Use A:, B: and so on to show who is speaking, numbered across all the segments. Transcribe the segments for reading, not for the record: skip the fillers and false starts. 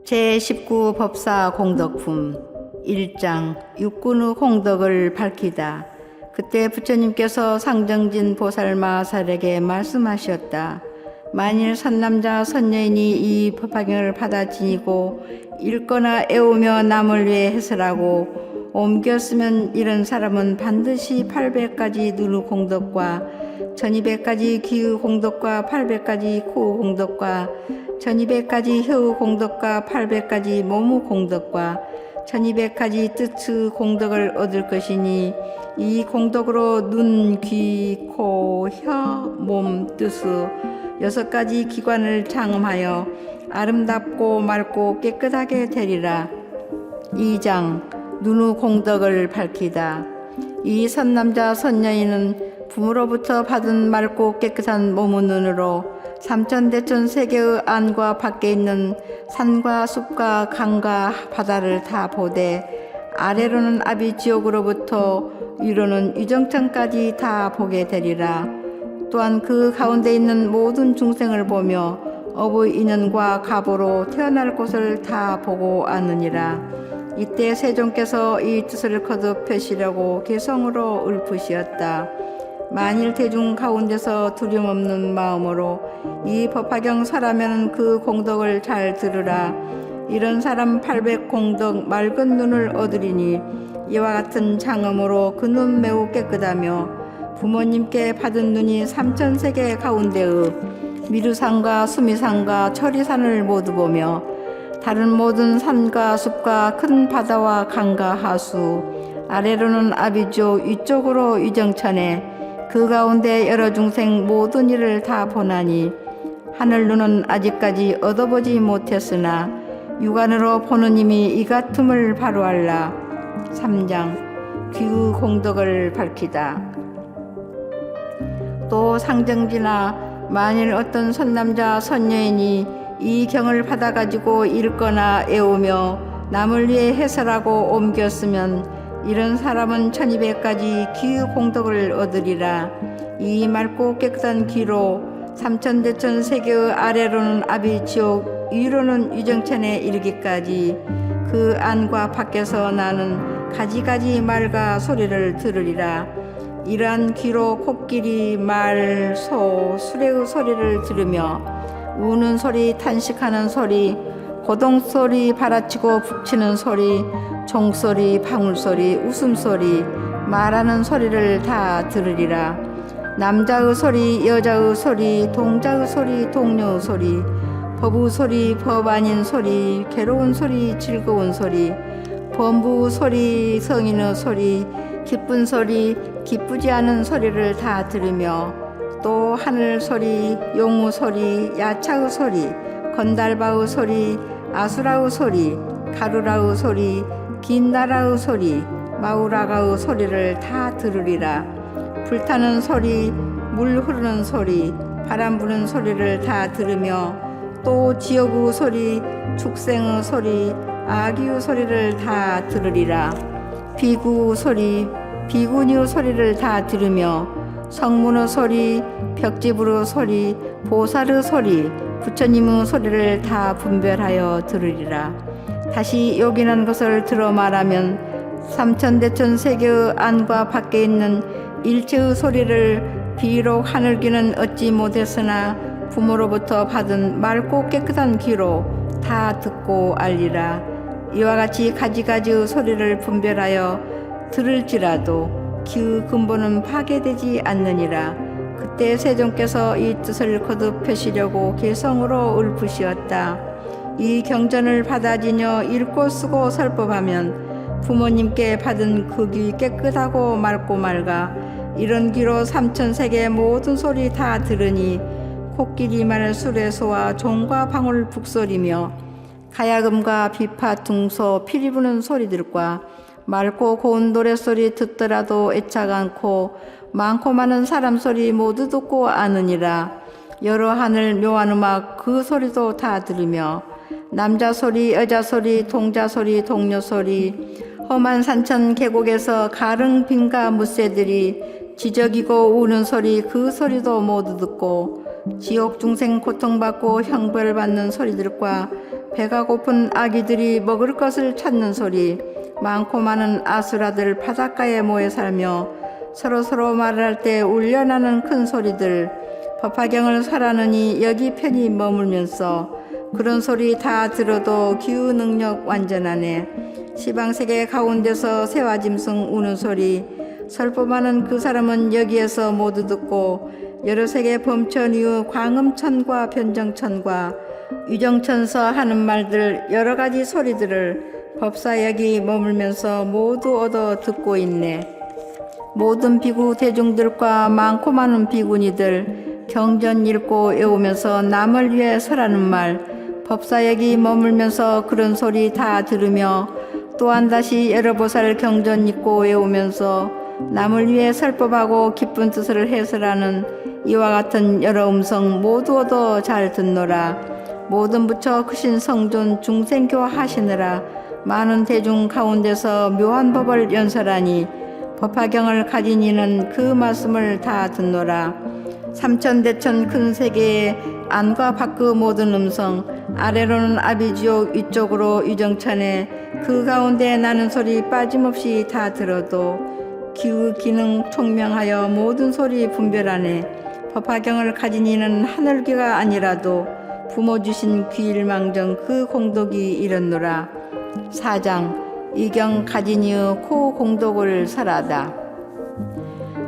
A: 제19 법사 공덕품 1장 육군의 공덕을 밝히다. 그때 부처님께서 상정진 보살마살에게 말씀하셨다. 만일 선남자 선녀인이 이 법화경을 받아 지니고 읽거나 애우며 남을 위해 해설하고 옮겼으면 이런 사람은 반드시 800가지 누누 공덕과 1200가지 기의 공덕과 800가지 코의 공덕과 1200가지 혀의 공덕과 800가지 몸의 공덕과 1200가지 뜻의 공덕을 얻을 것이니 이 공덕으로 눈, 귀, 코, 혀, 몸, 뜻의 6가지 기관을 장엄하여 아름답고 맑고 깨끗하게 되리라. 2장 눈의 공덕을 밝히다. 이 선남자 선녀인은 부모로부터 받은 맑고 깨끗한 몸의 눈으로 삼천대천 세계의 안과 밖에 있는 산과 숲과 강과 바다를 다 보되 아래로는 아비지옥으로부터 위로는 유정천까지 다 보게 되리라. 또한 그 가운데 있는 모든 중생을 보며 업의 인연과 가보로 태어날 곳을 다 보고 아느니라. 이때 세존께서 이 뜻을 거듭 펴시려고 개성으로 읊으시었다. 만일 대중 가운데서 두려움 없는 마음으로 이 법화경 설하면 그 공덕을 잘 들으라. 이런 사람 800공덕 맑은 눈을 얻으리니 이와 같은 장엄으로 그 눈 매우 깨끗하며 부모님께 받은 눈이 삼천세계 가운데의 미르산과 수미산과 철이산을 모두 보며 다른 모든 산과 숲과 큰 바다와 강과 하수 아래로는 아비지옥 위쪽으로 유정천에 그 가운데 여러 중생 모든 일을 다 보나니 하늘 눈은 아직까지 얻어보지 못했으나 육안으로 보는 이미 이 같음을 바로 알라. 3장 귀의 공덕을 밝히다. 또 상정지나 만일 어떤 선남자 선녀인이 이 경을 받아가지고 읽거나 애우며 남을 위해 해설하고 옮겼으면 이런 사람은 1200가지 귀의 공덕을 얻으리라. 이 맑고 깨끗한 귀로 삼천대천 세계의 아래로는 아비지옥 위로는 유정천에 이르기까지 그 안과 밖에서 나는 가지가지 말과 소리를 들으리라. 이러한 귀로 코끼리, 말, 소, 수레의 소리를 들으며 우는 소리, 탄식하는 소리, 고동소리, 바라치고 북치는 소리, 종소리, 방울소리, 웃음소리, 말하는 소리를 다 들으리라. 남자의 소리, 여자의 소리, 동자의 소리, 동료의 소리, 법의 소리, 법 아닌 소리, 괴로운 소리, 즐거운 소리, 범부의 소리, 성인의 소리, 기쁜 소리, 기쁘지 않은 소리를 다 들으며 또 하늘 소리, 용의 소리, 야차의 소리, 건달바의 소리, 아수라의 소리, 가루라의 소리, 긴나라의 소리, 마우라가의 소리를 다 들으리라. 불타는 소리, 물 흐르는 소리, 바람 부는 소리를 다 들으며 또 지옥의 소리, 축생의 소리, 아기의 소리를 다 들으리라. 비구의 소리, 비구니의 소리를 다 들으며 성문의 소리, 벽지불의 소리, 보살의 소리, 부처님의 소리를 다 분별하여 들으리라. 다시 요긴한 것을 들어 말하면 삼천대천 세계의 안과 밖에 있는 일체의 소리를 비록 하늘귀는 얻지 못했으나 부모로부터 받은 맑고 깨끗한 귀로 다 듣고 알리라. 이와 같이 가지가지의 소리를 분별하여 들을지라도 귀의 근본은 파괴되지 않느니라. 그때 세존께서 이 뜻을 거듭 펴시려고 개성으로 읊으시었다. 이 경전을 받아지녀 읽고 쓰고 설법하면 부모님께 받은 그 귀 깨끗하고 맑고 맑아 이런 귀로 삼천세계 모든 소리 다 들으니 코끼리 말 수레소와 종과 방울 북소리며 가야금과 비파 둥소 피리 부는 소리들과 맑고 고운 노랫소리 듣더라도 애착 않고 많고 많은 사람 소리 모두 듣고 아느니라. 여러 하늘 묘한 음악 그 소리도 다 들으며 남자 소리, 여자 소리, 동자 소리, 동료 소리, 험한 산천 계곡에서 가릉 빙가 무새들이 지저귀고 우는 소리 그 소리도 모두 듣고 지옥 중생 고통받고 형벌받는 소리들과 배가 고픈 아기들이 먹을 것을 찾는 소리, 많고 많은 아수라들 바닷가에 모여 살며 서로 말을 할 때 울려나는 큰 소리들, 법화경을 설하느니 여기 편히 머물면서 그런 소리 다 들어도 기후 능력 완전하네. 시방세계 가운데서 새와 짐승 우는 소리, 설법하는 그 사람은 여기에서 모두 듣고 여러 세계 범천 이후 광음천과 변정천과 유정천서 하는 말들 여러 가지 소리들을 법사 여기 머물면서 모두 얻어 듣고 있네. 모든 비구 대중들과 많고 많은 비구니들 경전 읽고 외우면서 남을 위해 설하는 말, 법사 여기 머물면서 그런 소리 다 들으며 또한 다시 여러 보살 경전 읽고 외우면서 남을 위해 설법하고 기쁜 뜻을 해설하는 이와 같은 여러 음성 모두 얻어 잘 듣노라. 모든 부처 크신 성존 중생교 하시느라 많은 대중 가운데서 묘한 법을 연설하니 법화경을 가진 이는 그 말씀을 다 듣노라. 삼천대천 큰 세계의 안과 밖의 모든 음성, 아래로는 아비지옥, 위쪽으로 유정천에 그 가운데 나는 소리 빠짐없이 다 들어도 기후 기능 총명하여 모든 소리 분별하네. 법화경을 가진 이는 하늘귀가 아니라도 부모 주신 귀일망정 그 공덕이 이렇노라. 사장 이경 가진 이의 코 공덕을 설하다.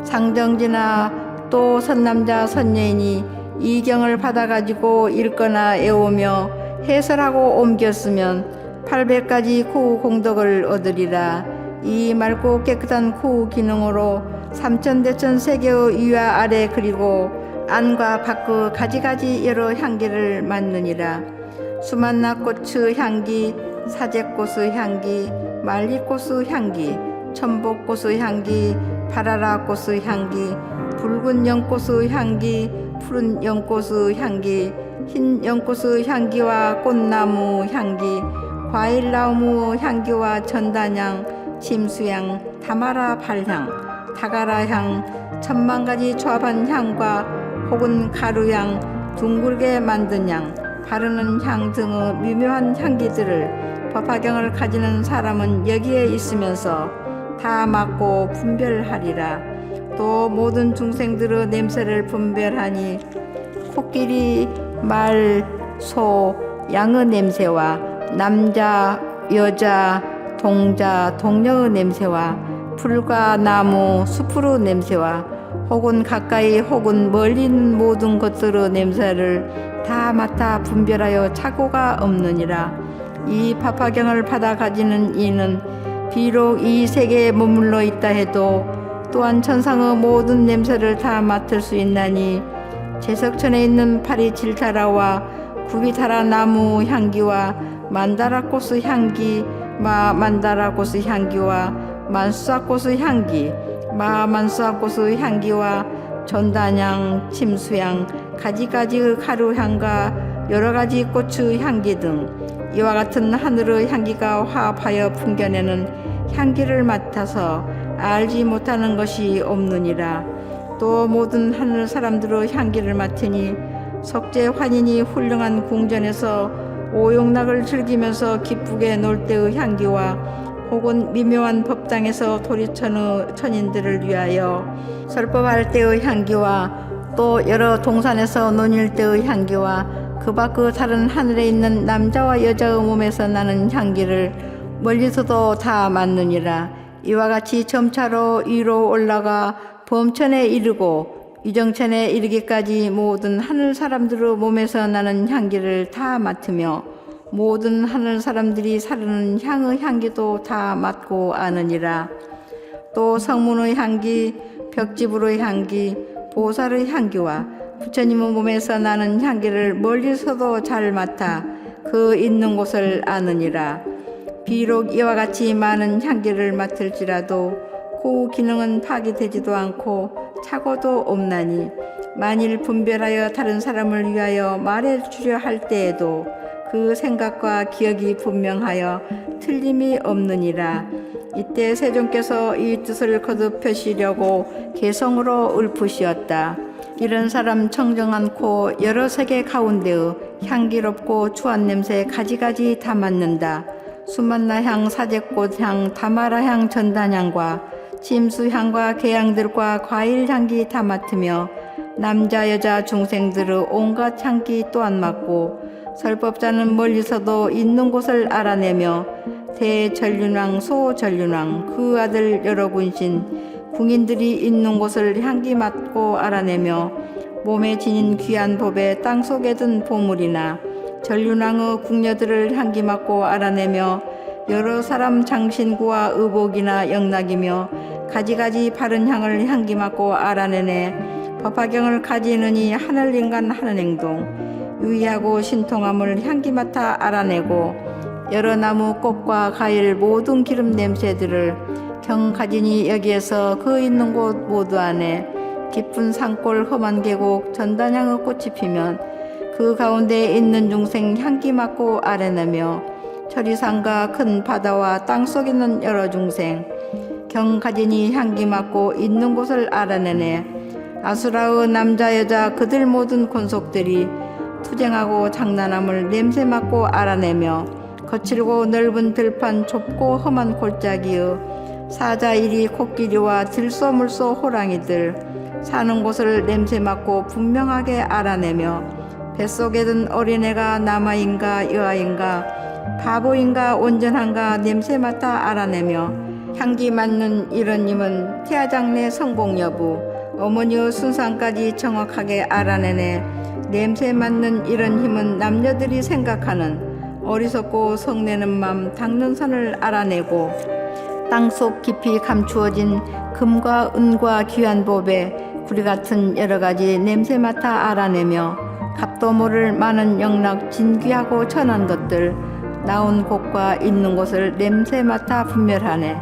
A: 상정지나 또 선남자 선녀인이 이 경을 받아가지고 읽거나 외우며 해설하고 옮겼으면 800가지 코 공덕을 얻으리라. 이 맑고 깨끗한 코 기능으로 삼천대천 세계의 위와 아래 그리고 안과 밖의 가지가지 여러 향기를 맡느니라. 수만나 꽃의 향기, 사제꽃의 향기, 말리꽃의 향기, 천복꽃의 향기, 파라라 꽃의 향기, 붉은 연꽃의 향기, 푸른 연꽃의 향기, 흰 연꽃의 향기와 꽃나무 향기, 과일나무 향기와 전단향, 침수향, 다마라 발향, 다가라향, 천만가지 조합한 향과 혹은 가루향, 둥글게 만든 향, 바르는 향 등의 미묘한 향기들을 법화경을 가지는 사람은 여기에 있으면서 다 맡고 분별하리라. 또 모든 중생들의 냄새를 분별하니 코끼리, 말, 소, 양의 냄새와 남자, 여자, 동자, 동녀의 냄새와 풀과 나무, 숲의 냄새와 혹은 가까이 혹은 멀리 있는 모든 것들의 냄새를 다 맡아 분별하여 착오가 없느니라. 이 법화경을 받아 가지는 이는 비록 이 세계에 머물러 있다 해도 또한 천상의 모든 냄새를 다 맡을 수 있나니 제석천에 있는 파리칠타라와 구비타라 나무 향기와 만다라 꽃의 향기, 만다라 꽃의 향기와 만수아 꽃의 향기, 만수아 꽃의 향기와 전단향, 침수향, 가지가지의 가루향과 여러가지 꽃의 향기 등 이와 같은 하늘의 향기가 화합하여 풍겨내는 향기를 맡아서 알지 못하는 것이 없느니라. 또 모든 하늘 사람들의 향기를 맡으니 석재 환인이 훌륭한 궁전에서 오용락을 즐기면서 기쁘게 놀 때의 향기와 혹은 미묘한 법당에서 도리천의 천인들을 위하여 설법할 때의 향기와 또 여러 동산에서 논일 때의 향기와 그 밖의 다른 하늘에 있는 남자와 여자의 몸에서 나는 향기를 멀리서도 다 맡느니라. 이와 같이 점차로 위로 올라가 범천에 이르고 유정천에 이르기까지 모든 하늘 사람들의 몸에서 나는 향기를 다 맡으며 모든 하늘 사람들이 사르는 향의 향기도 다 맡고 아느니라. 또 성문의 향기, 벽지불의 향기, 보살의 향기와 부처님의 몸에서 나는 향기를 멀리서도 잘 맡아 그 있는 곳을 아느니라. 비록 이와 같이 많은 향기를 맡을지라도 그 기능은 파괴되지도 않고 착오도 없나니 만일 분별하여 다른 사람을 위하여 말해주려 할 때에도 그 생각과 기억이 분명하여 틀림이 없느니라. 이때 세존께서 이 뜻을 거듭 펴시려고 개성으로 읊으시었다. 이런 사람 청정한 코 여러 세계 가운데의 향기롭고 추한 냄새 가지가지 다 맡는다. 수만나향, 사제꽃향, 다마라향, 전단향과 침수향과 계향들과 과일향기 다 맡으며 남자 여자 중생들의 온갖 향기 또한 맡고 설법자는 멀리서도 있는 곳을 알아내며 대전륜왕 소전륜왕 그 아들 여러 군신 궁인들이 있는 곳을 향기 맡고 알아내며 몸에 지닌 귀한 법에 땅속에 든 보물이나 전륜왕의 궁녀들을 향기 맡고 알아내며 여러 사람 장신구와 의복이나 영락이며 가지가지 바른 향을 향기 맡고 알아내네 법화경을 가지느니 하늘인간 하는 행동 유의하고 신통함을 향기 맡아 알아내고 여러 나무 꽃과 과일 모든 기름 냄새들을 경 가지니 여기에서 그 있는 곳 모두 안에 깊은 산골 험한 계곡 전단향의 꽃이 피면 그 가운데 있는 중생 향기 맡고 알아내며 천리산과 큰 바다와 땅속에 있는 여러 중생 경 가지니 향기 맡고 있는 곳을 알아내네 아수라의 남자 여자 그들 모든 권속들이 투쟁하고 장난함을 냄새 맡고 알아내며 거칠고 넓은 들판 좁고 험한 골짜기의 사자이리 코끼리와 들소물소 호랑이들 사는 곳을 냄새 맡고 분명하게 알아내며 뱃속에 든 어린애가 남아인가 여아인가 바보인가 온전한가 냄새 맡아 알아내며 향기 맡는 이런 님은 태아장래 성공 여부 어머니의 순상까지 정확하게 알아내네 냄새 맡는 이런 힘은 남녀들이 생각하는 어리석고 성내는 맘 닦는 선을 알아내고 땅속 깊이 감추어진 금과 은과 귀한 법에 구리 같은 여러 가지 냄새 맡아 알아내며 값도 모를 많은 영락 진귀하고 천한 것들 나온 곳과 있는 곳을 냄새 맡아 분별하네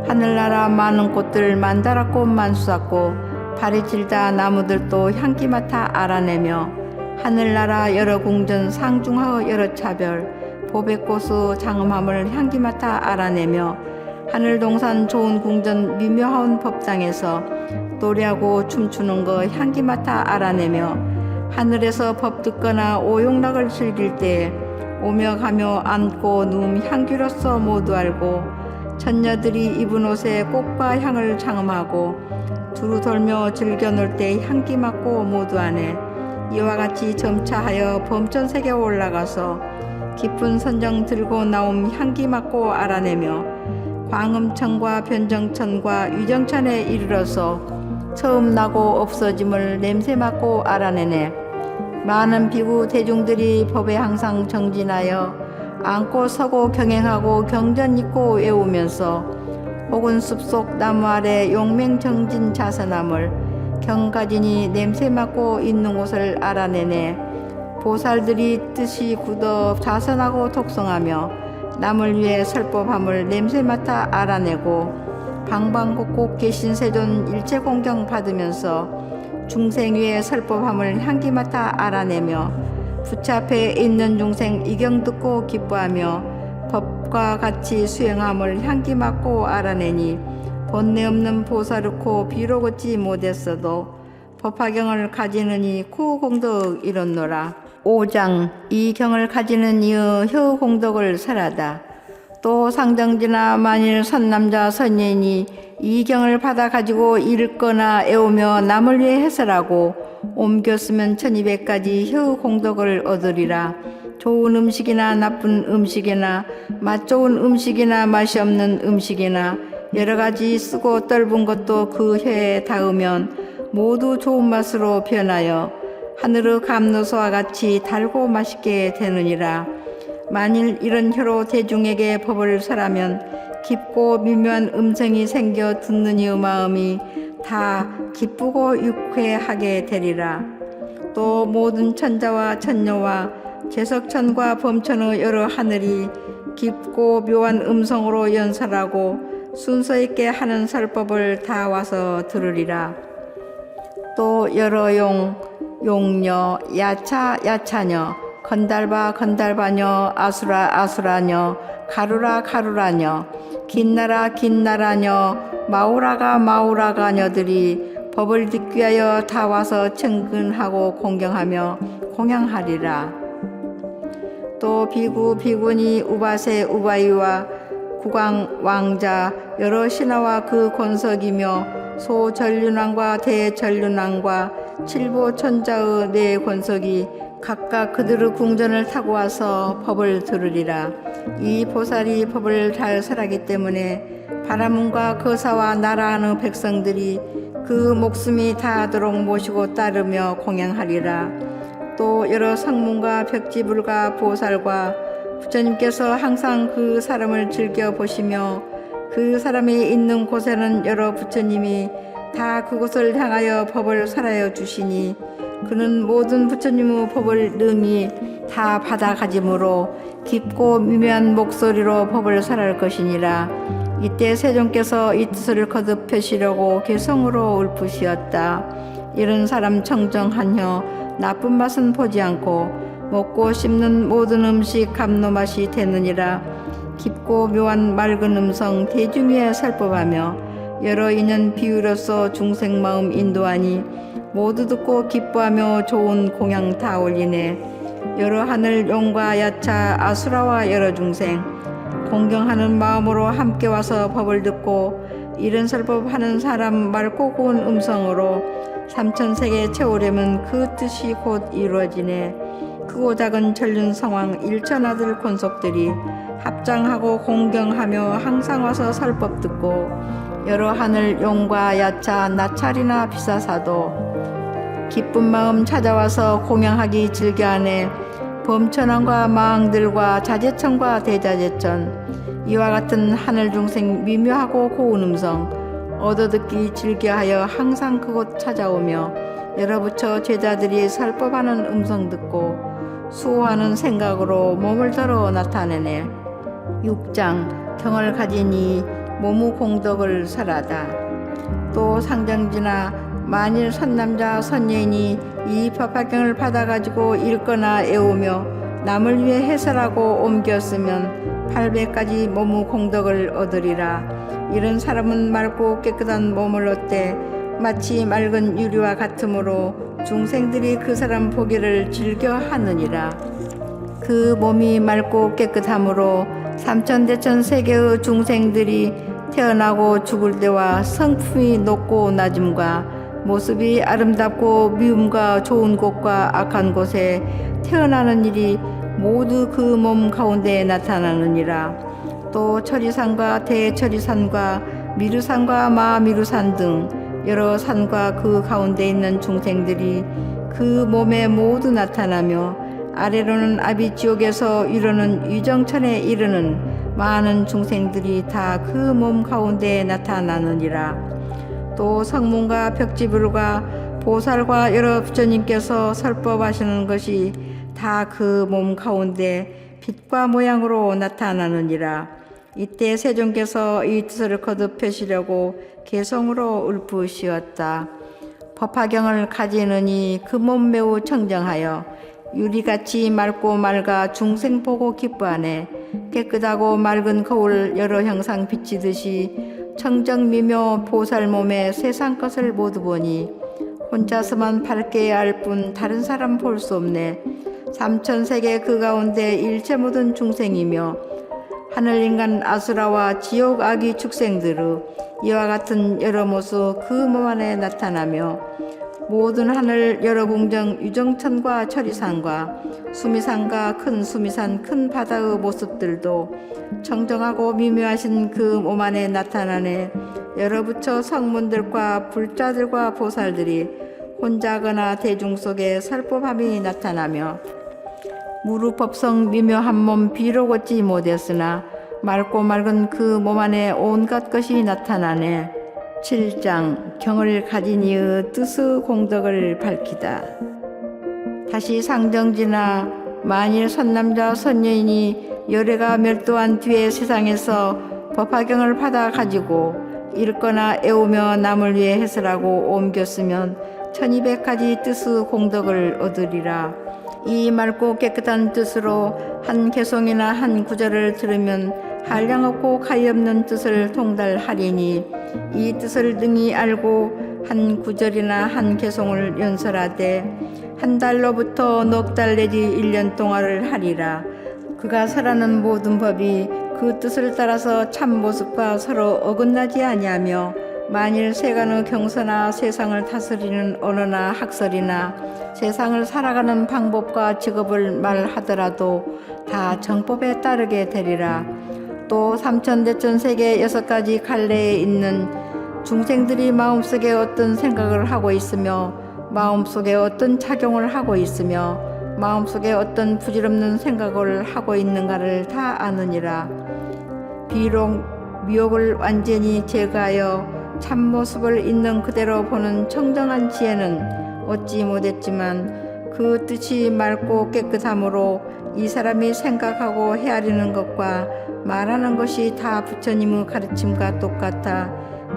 A: 하늘나라 많은 꽃들 만다라꽃 만수사꽃 파리질다 나무들도 향기 맡아 알아내며 하늘나라 여러 궁전 상중하의 여러 차별 보배꽃의 장엄함을 향기 맡아 알아내며 하늘동산 좋은 궁전 미묘한 법당에서 노래하고 춤추는 거 향기 맡아 알아내며 하늘에서 법 듣거나 오용락을 즐길 때 오며 가며 앉고 누움 향기로서 모두 알고 천녀들이 입은 옷에 꽃과 향을 장엄하고 두루 돌며 즐겨 놀 때 향기 맡고 모두 안에 이와 같이 점차하여 범천색에 올라가서 깊은 선정 들고 나옴 향기 맡고 알아내며 광음천과 변정천과 유정천에 이르러서 처음 나고 없어짐을 냄새 맡고 알아내네 많은 비구 대중들이 법에 항상 정진하여 앉고 서고 경행하고 경전 있고 외우면서 혹은 숲속 나무 아래 용맹정진 자선함을 경가진이 냄새 맡고 있는 곳을 알아내네 보살들이 뜻이 굳어 자선하고 독성하며 남을 위해 설법함을 냄새 맡아 알아내고 방방곡곡 계신 세존 일체 공경 받으면서 중생 위에 설법함을 향기 맡아 알아내며 부처 앞에 있는 중생 이경 듣고 기뻐하며 법과 같이 수행함을 향기 맡고 알아내니 본내 없는 보살을코 비록 얻지 못했어도 법화경을 가지느니 코 공덕 이렇노라. 5장 이 경을 가지는 이의 혀 공덕을 설하다. 또 상정지나 만일 선남자 선녀인이 이 경을 받아 가지고 읽거나 애우며 남을 위해 해설하고 옮겼으면 1200가지 혀 공덕을 얻으리라. 좋은 음식이나 나쁜 음식이나 맛 좋은 음식이나 맛이 없는 음식이나 여러 가지 쓰고 떫은 것도 그 혀에 닿으면 모두 좋은 맛으로 변하여 하늘의 감로소와 같이 달고 맛있게 되느니라. 만일 이런 혀로 대중에게 법을 설하면 깊고 미묘한 음성이 생겨 듣는 이의 마음이 다 기쁘고 유쾌하게 되리라. 또 모든 천자와 천녀와 제석천과 범천의 여러 하늘이 깊고 묘한 음성으로 연설하고 순서 있게 하는 설법을 다 와서 들으리라. 또 여러 용, 용녀, 야차, 야차녀, 건달바, 건달바녀, 아수라, 아수라녀, 가루라, 가루라녀, 긴나라, 긴나라녀, 마우라가, 마우라가녀들이 법을 듣기 위하여 다 와서 청근하고 공경하며 공양하리라. 또 비구 비구니 우바세 우바이와 국왕 왕자 여러 신하와 그 권석이며 소전륜왕과 대전륜왕과 칠보 천자의 네 권석이 각각 그들의 궁전을 타고 와서 법을 들으리라. 이 보살이 법을 잘 설하기 때문에 바라문과 거사와 나라하는 백성들이 그 목숨이 다하도록 모시고 따르며 공양하리라. 또 여러 성문과 벽지불과 보살과 부처님께서 항상 그 사람을 즐겨 보시며 그 사람이 있는 곳에는 여러 부처님이 다 그곳을 향하여 법을 설하여 주시니 그는 모든 부처님의 법을 능히 다 받아 가짐으로 깊고 미묘한 목소리로 법을 설할 것이니라. 이때 세존께서 이 뜻을 거듭 펴시려고 개성으로 읊으시었다. 이런 사람 청정하여 나쁜 맛은 보지 않고 먹고 씹는 모든 음식 감노맛이 되느니라. 깊고 묘한 맑은 음성 대중위에 살법하며 여러 인연 비유로서 중생 마음 인도하니 모두 듣고 기뻐하며 좋은 공양 다 올리네. 여러 하늘 용과 야차 아수라와 여러 중생 공경하는 마음으로 함께 와서 법을 듣고 이런 설법하는 사람 맑고 고운 음성으로 삼천세계 채우려면 그 뜻이 곧 이루어지네. 크고 작은 전륜성왕 일천아들 권속들이 합장하고 공경하며 항상 와서 설법 듣고 여러 하늘 용과 야차 나찰이나 비사사도 기쁜 마음 찾아와서 공양하기 즐겨하네. 범천왕과 마왕들과 자제천과 대자제천 이와 같은 하늘 중생 미묘하고 고운 음성 얻어듣기 즐겨하여 항상 그곳 찾아오며 여러 부처 제자들이 설법하는 음성 듣고 수호하는 생각으로 몸을 들어 나타내네. 6장 경을 가지니 모무 공덕을 설하다. 또 상정지나 만일 선남자 선여인이 이 법화경을 받아가지고 읽거나 애우며 남을 위해 해설하고 옮겼으면 800가지 모무 공덕을 얻으리라. 이런 사람은 맑고 깨끗한 몸을 얻되 마치 맑은 유리와 같으므로 중생들이 그 사람 보기를 즐겨 하느니라. 그 몸이 맑고 깨끗하므로 삼천대천 세계의 중생들이 태어나고 죽을 때와 성품이 높고 낮음과 모습이 아름답고 미움과 좋은 곳과 악한 곳에 태어나는 일이 모두 그 몸 가운데 나타나느니라. 또 천리산과 대천리산과 미르산과 마미르산 등 여러 산과 그 가운데 있는 중생들이 그 몸에 모두 나타나며 아래로는 아비지옥에서 위로는 위정천에 이르는 많은 중생들이 다 그 몸 가운데 나타나느니라. 또 성문과 벽지불과 보살과 여러 부처님께서 설법하시는 것이 다 그 몸 가운데 빛과 모양으로 나타나느니라. 이때 세존께서 이 뜻을 거듭 펴시려고 개성으로 읊으시었다. 법화경을 가지느니 그 몸 매우 청정하여 유리같이 맑고 맑아 중생 보고 기뻐하네. 깨끗하고 맑은 거울 여러 형상 비치듯이 청정미묘 보살 몸에 세상 것을 모두 보니 혼자서만 밝게 알 뿐 다른 사람 볼 수 없네. 삼천세계 그 가운데 일체 모든 중생이며 하늘인간 아수라와 지옥 아기 축생들의 이와 같은 여러 모습 그 몸 안에 나타나며 모든 하늘 여러 궁정 유정천과 천리산과 수미산과 큰 수미산 큰 바다의 모습들도 청정하고 미묘하신 그 몸 안에 나타나네. 여러 부처 성문들과 불자들과 보살들이 혼자거나 대중 속에 설법함이 나타나며 무르법성 미묘한 몸 비록 얻지 못했으나 맑고 맑은 그 몸 안에 온갖 것이 나타나네. 7장 경을 가진 이의 뜻의 공덕을 밝히다. 다시 상정지나 만일 선남자 선여인이 열애가 멸도한 뒤에 세상에서 법화경을 받아 가지고 읽거나 애우며 남을 위해 해설하고 옮겼으면 1200가지 뜻의 공덕을 얻으리라. 이 맑고 깨끗한 뜻으로 한 개송이나 한 구절을 들으면 한량없고 가히 없는 뜻을 통달하리니 이 뜻을 능히 알고 한 구절이나 한 개송을 연설하되 한 달로부터 넉 달 내지 1년 동안을 하리라. 그가 설하는 모든 법이 그 뜻을 따라서 참 모습과 서로 어긋나지 아니하며 만일 세간의 경서나 세상을 다스리는 언어나 학설이나 세상을 살아가는 방법과 직업을 말하더라도 다 정법에 따르게 되리라. 또 삼천대천 세계 6가지 갈래에 있는 중생들이 마음속에 어떤 생각을 하고 있으며 마음속에 어떤 착용을 하고 있으며 마음속에 어떤 부질없는 생각을 하고 있는가를 다 아느니라. 비록 미혹을 완전히 제거하여 참모습을 있는 그대로 보는 청정한 지혜는 얻지 못했지만 그 뜻이 맑고 깨끗함으로 이 사람이 생각하고 헤아리는 것과 말하는 것이 다 부처님의 가르침과 똑같아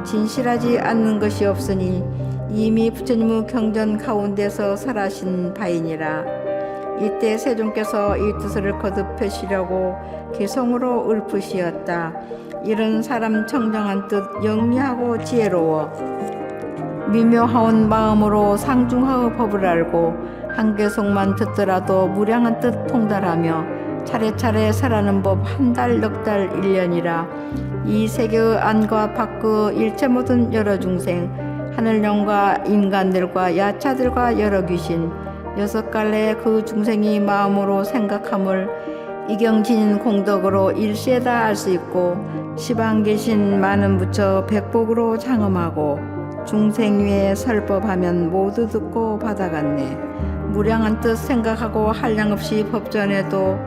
A: 진실하지 않는 것이 없으니 이미 부처님의 경전 가운데서 설하신 바이니라. 이때 세존께서 이 뜻을 거듭하시려고 개성으로 읊으시었다. 이런 사람 청정한 뜻 영리하고 지혜로워 미묘하온 마음으로 상중하의 법을 알고 한 개송만 듣더라도 무량한 뜻 통달하며 차례차례 설하는 법 한 달, 넉 달, 1년이라. 이 세계의 안과 밖의 일체 모든 여러 중생, 하늘령과 인간들과 야차들과 여러 귀신, 6갈래의 그 중생이 마음으로 생각함을 이경진 공덕으로 일시에 다 알 수 있고 시방 계신 많은 부처 백복으로 장엄하고 중생 위에 설법하면 모두 듣고 받아갔네. 무량한 뜻 생각하고 한량없이 법전에도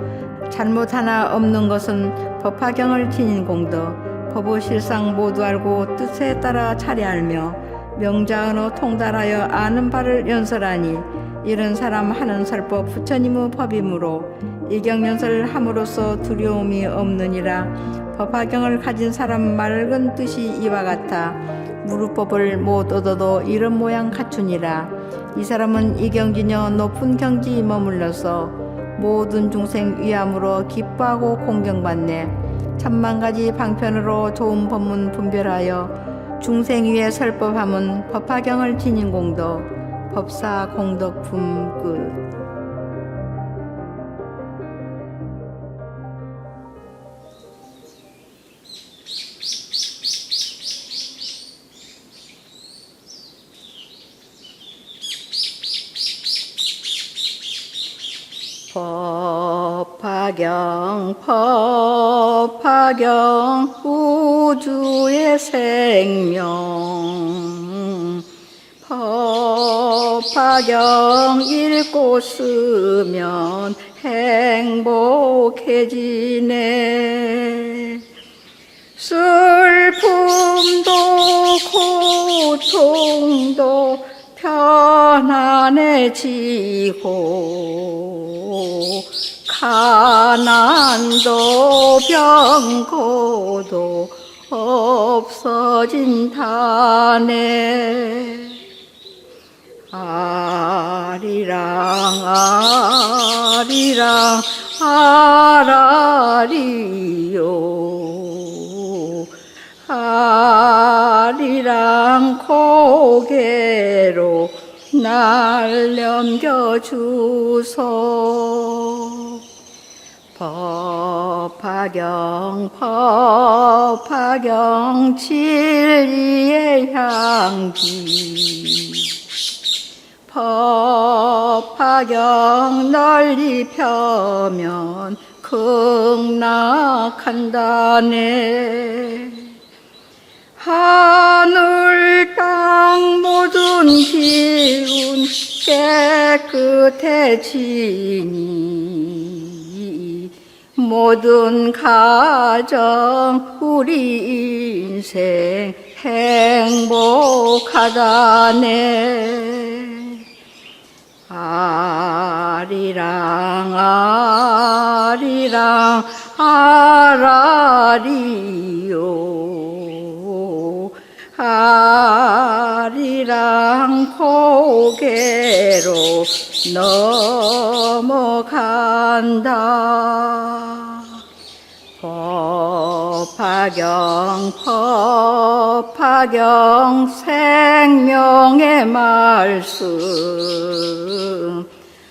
A: 잘못 하나 없는 것은 법화경을 지닌 공덕, 법의 실상 모두 알고 뜻에 따라 차례알며 명자언어 통달하여 아는 바를 연설하니 이런 사람 하는 설법 부처님의 법이므로 이경연설을 함으로써 두려움이 없느니라. 법화경을 가진 사람 맑은 뜻이 이와 같아 무릇법을 못 얻어도 이런 모양 갖추니라. 이 사람은 이경지녀 높은 경지에 머물러서 모든 중생 위함으로 기뻐하고 공경받네. 천만가지 방편으로 좋은 법문 분별하여 중생 위에 설법함은 법화경을 지닌 공덕, 법사 공덕품 끝. 법화경 우주의 생명 법화경 읽고 쓰면 행복해지네. 슬픔도 고통도 편안해지고 가난도 병고도 없어진다네. 아리랑 아리랑 아라리요 아리랑 고개로 날 넘겨주소. 법화경 진리의 향기 법화경 널리 펴면 극락한다네. 하늘 땅 모든 기운 깨끗해지니 모든 가정 우리 인생 행복하다네. 아리랑 아리랑 아라리요 아리랑 고개로 넘어간다. 법화경 생명의 말씀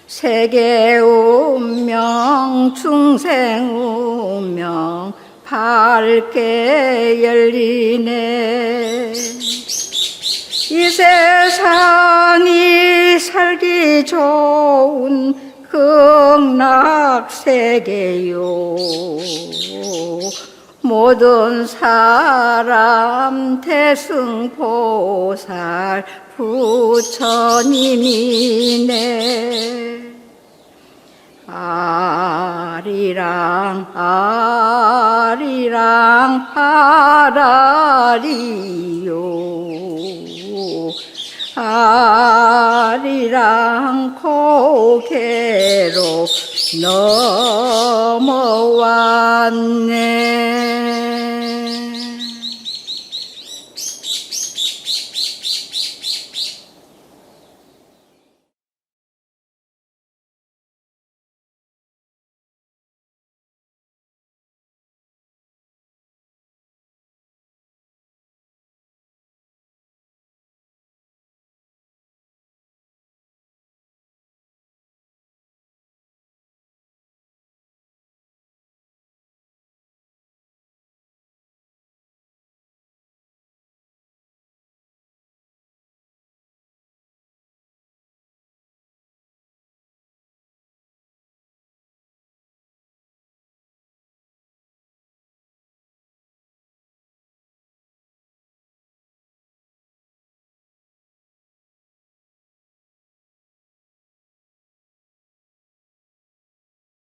A: 세계 운명 중생 운명 밝게 열리네. 이 세상이 살기 좋은 극락세계요 모든 사람 대승보살 부처님이네. 아리랑 아리랑 아라리요 아리랑 고개로 넘어왔네.